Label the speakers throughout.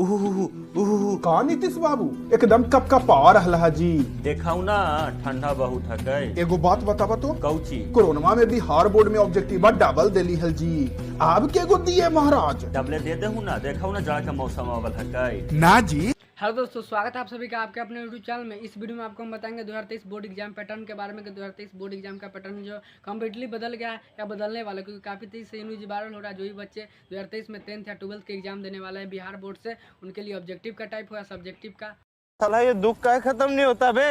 Speaker 1: का नीतीश बाबू एकदम कप आ रहा जी।
Speaker 2: देखाऊ ना ठंडा बहुत है।
Speaker 1: एगो बात बतावा तो
Speaker 2: कौची
Speaker 1: कोरोना में बिहार बोर्ड में ऑब्जेक्टिव डबल दिली है जी। आप के गो दिए महाराज?
Speaker 2: डबले दे देहू ना, देखाऊ ना जाड़ा का मौसम आवल है
Speaker 1: ना जी।
Speaker 3: हेलो दोस्तों, स्वागत है आप सभी का आपके अपने यूट्यूब चैनल में। इस वीडियो में आपको हम बताएंगे 2023 बोर्ड एग्जाम पैटर्न के बारे में कि 2023 बोर्ड एग्जाम का पैटर्न जो कम्प्लीटली बदल गया है या बदलने वाला है, क्योंकि काफ़ी तेज़ी से न्यूज वायरल हो रहा है। जो भी बच्चे 2023 में 10th या 12th के एग्जाम देने वाले हैं बिहार बोर्ड से, उनके लिए ऑब्जेक्टिव का टाइप हो या सब्जेक्टिव का।
Speaker 4: साला ये दुख का खत्म नहीं होता बे।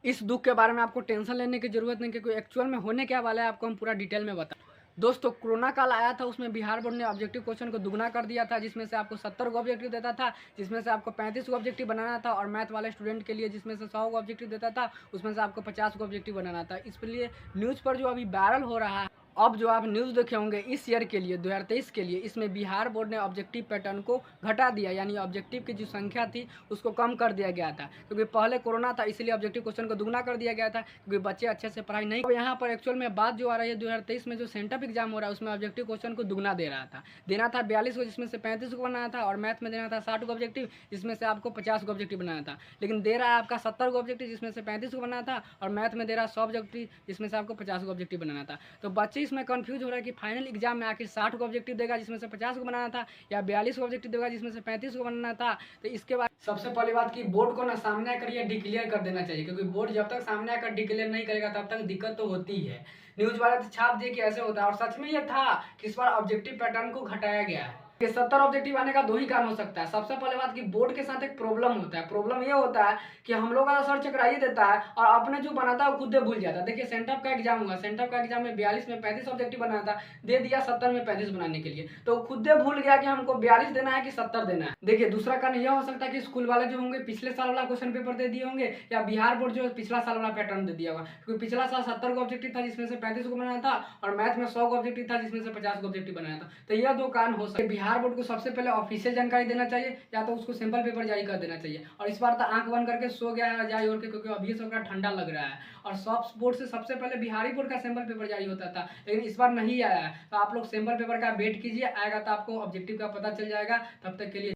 Speaker 3: इस दुख के बारे में आपको टेंशन लेने की जरूरत नहीं, क्योंकि एक्चुअल में होने क्या वाला है आपको हम पूरा डिटेल में बता। दोस्तों, कोरोना काल आया था, उसमें बिहार बोर्ड ने ऑब्जेक्टिव क्वेश्चन को दुगना कर दिया था, जिसमें से आपको 70 को ऑब्जेक्टिव देता था, जिसमें से आपको 35 को ऑब्जेक्टिव बनाना था, और मैथ वाले स्टूडेंट के लिए जिसमें से 100 को ऑब्जेक्टिव देता था, उसमें से आपको 50 को ऑब्जेक्टिव बनाना था। इसलिए न्यूज़ पर जो अभी वायरल हो रहा है, अब जो आप न्यूज़ देखे होंगे इस ईयर के लिए 2023 के लिए, इसमें बिहार बोर्ड ने ऑब्जेक्टिव पैटर्न को घटा दिया, यानी ऑब्जेक्टिव की जो संख्या थी उसको कम कर दिया गया था। क्योंकि पहले कोरोना था, इसलिए ऑब्जेक्टिव क्वेश्चन को दुगना कर दिया गया था, क्योंकि बच्चे अच्छे से पढ़ाई नहीं। अब यहाँ पर एक्चुअल में बात जो आ रही है, 2023 में जो सेंटअप एग्जाम हो रहा है उसमें ऑब्जेक्टिव क्वेश्चन को दुगना दे रहा था। देना था 42 को, जिसमें से 35 को बनाना था, और मैथ में देना था 60 को ऑब्जेक्टिव, जिसमें से आपको 50 को ऑब्जेक्टिव बनाना था। लेकिन दे रहा है आपका 70 को ऑब्जेक्टिव, जिसमें से 35 को बनाना था, और मैथ में दे रहा है 100 ऑब्जेक्टिव, जिसमें से आपको 50 को ऑब्जेक्टिव बनाना था। तो बच्चे इसमें कंफ्यूज हो रहा है कि फाइनल एग्जाम में आखिर 60 को ऑब्जेक्टिव देगा जिसमें से 50 को बनाना था, या 42 को ऑब्जेक्टिव देगा जिसमें से 35 को बनाना था। तो इसके बाद सबसे पहली बात कि बोर्ड को ना सामने आकर ये डिक्लेयर कर देना चाहिए, क्योंकि बोर्ड जब तक सामने आकर डिक्लेयर नहीं करेगा तब तक दिक्कत तो होती ही है। न्यूज वाले तो छाप दिए कि ऐसे होता है, और सच में ये था कि इस बार ऑब्जेक्टिव पैटर्न को घटाया गया है। 70 ऑब्जेक्टिव आने का दो ही कारण हो सकता है। सबसे पहले बात कि बोर्ड के साथ एक प्रॉब्लम होता है। प्रॉब्लम ये होता है कि हम लोग का सर चकराइए देता है और अपने जो बनाता है वो खुद भूल जाता है। देखिए, सेंटअप का एग्जाम हुआ, सेंटअप का एग्जाम में 42 में 35 ऑब्जेक्टिव बनाना था, दे दिया 70 में 35 बनाने के लिए, तो खुद भूल गया कि हमको 42 देना है कि 70 देना है। देखिए, दूसरा कारण यह हो सकता है कि स्कूल वाले जो होंगे पिछले साल वाला क्वेश्चन पेपर दे दिए होंगे, या बिहार बोर्ड जो पिछला साल वाला पैटर्न दे दिया होगा। क्योंकि पिछला साल 70 का ऑब्जेक्टिव था जिसमें से 35 को बनाना था, और मैथ में 100 का ऑब्जेक्टिव था जिसमें से 50 को ऑब्जेक्टिव बनाना था। तो यह दो कारण हो सकते हैं। बिहार बोर्ड को सबसे पहले ऑफिशियल जानकारी देना चाहिए, या तो उसको सिंपल पेपर जारी कर देना चाहिए। और इस बार तो आंख बंद करके सो गया है जारी और के, क्योंकि अभी सबका ठंडा लग रहा है। और सब बोर्ड से सबसे पहले बिहारी बोर्ड का सैंपल पेपर जारी होता था, लेकिन इस बार नहीं आया है। तो आप लोग सैंपल पेपर का वेट कीजिए, आएगा तो आपको ऑब्जेक्टिव का पता चल जाएगा। तब तक के लिए